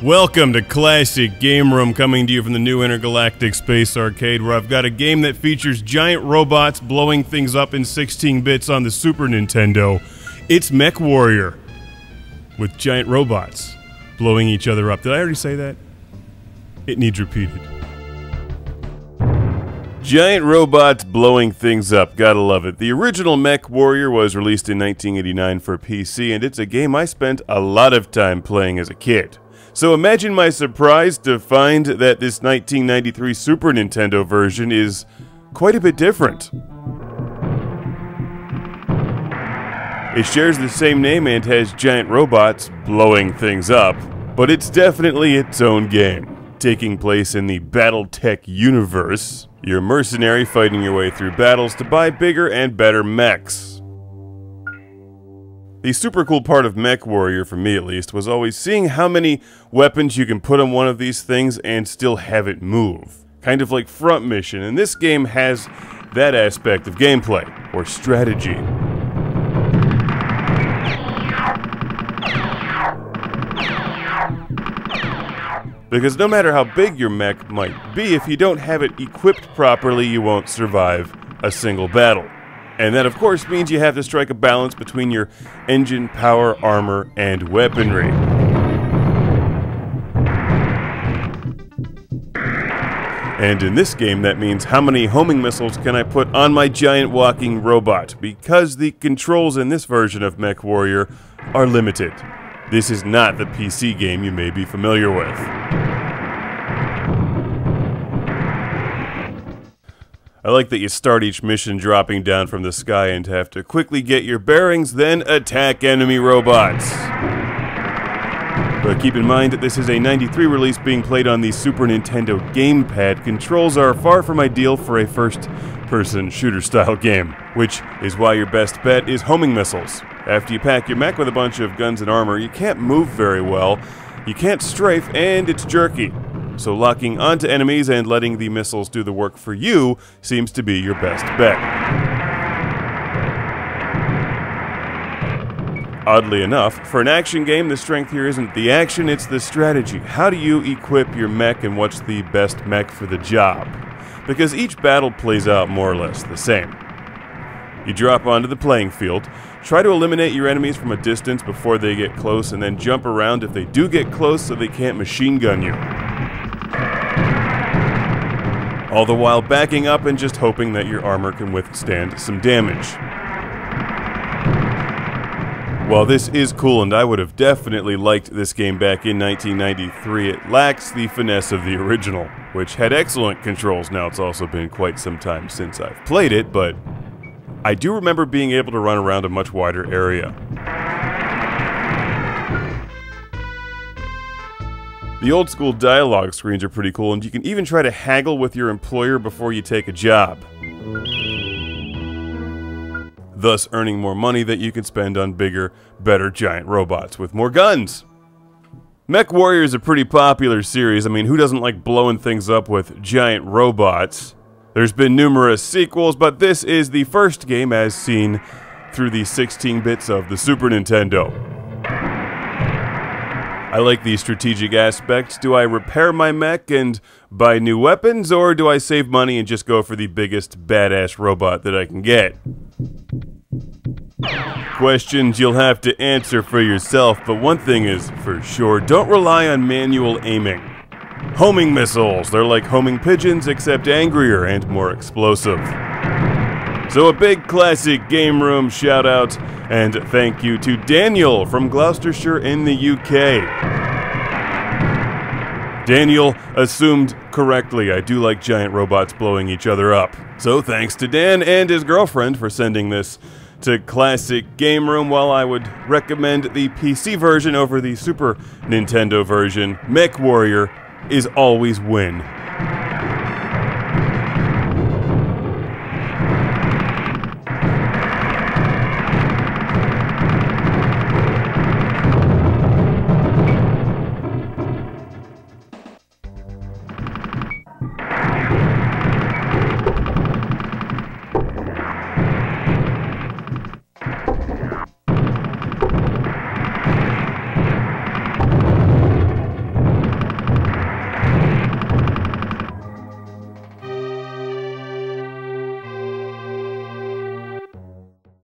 Welcome to Classic Game Room, coming to you from the new Intergalactic Space Arcade, where I've got a game that features giant robots blowing things up in 16 bits on the Super Nintendo. It's Mechwarrior, with giant robots blowing each other up. Did I already say that? It needs repeated. Giant robots blowing things up, gotta love it. The original Mechwarrior was released in 1989 for PC, and it's a game I spent a lot of time playing as a kid. So imagine my surprise to find that this 1993 Super Nintendo version is quite a bit different. It shares the same name and has giant robots blowing things up, but it's definitely its own game. Taking place in the BattleTech universe, you're a mercenary fighting your way through battles to buy bigger and better mechs. The super cool part of Mechwarrior, for me at least, was always seeing how many weapons you can put on one of these things and still have it move. Kind of like Front Mission, and this game has that aspect of gameplay, or strategy. Because no matter how big your mech might be, if you don't have it equipped properly, you won't survive a single battle. And that, of course, means you have to strike a balance between your engine, power, armor, and weaponry. And in this game, that means how many homing missiles can I put on my giant walking robot, because the controls in this version of Mechwarrior are limited. This is not the PC game you may be familiar with. I like that you start each mission dropping down from the sky and have to quickly get your bearings, then attack enemy robots. But keep in mind that this is a '93 release being played on the Super Nintendo Gamepad. Controls are far from ideal for a first-person shooter-style game, which is why your best bet is homing missiles. After you pack your mech with a bunch of guns and armor, you can't move very well, you can't strafe, and it's jerky. So locking onto enemies and letting the missiles do the work for you seems to be your best bet. Oddly enough, for an action game, the strength here isn't the action, it's the strategy. How do you equip your mech and what's the best mech for the job? Because each battle plays out more or less the same. You drop onto the playing field, try to eliminate your enemies from a distance before they get close, and then jump around if they do get close so they can't machine gun you. All the while backing up and just hoping that your armor can withstand some damage. While this is cool, and I would have definitely liked this game back in 1993, it lacks the finesse of the original, which had excellent controls. Now, it's also been quite some time since I've played it, but I do remember being able to run around a much wider area. The old school dialogue screens are pretty cool, and you can even try to haggle with your employer before you take a job, thus earning more money that you can spend on bigger, better giant robots with more guns. Mechwarrior is a pretty popular series. I mean, who doesn't like blowing things up with giant robots? There's been numerous sequels, but this is the first game as seen through the 16 bits of the Super Nintendo. I like the strategic aspect. Do I repair my mech and buy new weapons, or do I save money and just go for the biggest badass robot that I can get? Questions you'll have to answer for yourself, but one thing is for sure, don't rely on manual aiming. Homing missiles, they're like homing pigeons except angrier and more explosive. So a big Classic Game Room shout out and thank you to Daniel from Gloucestershire in the UK. Daniel assumed correctly. I do like giant robots blowing each other up. So thanks to Dan and his girlfriend for sending this to Classic Game Room. While I would recommend the PC version over the Super Nintendo version, Mechwarrior is always win.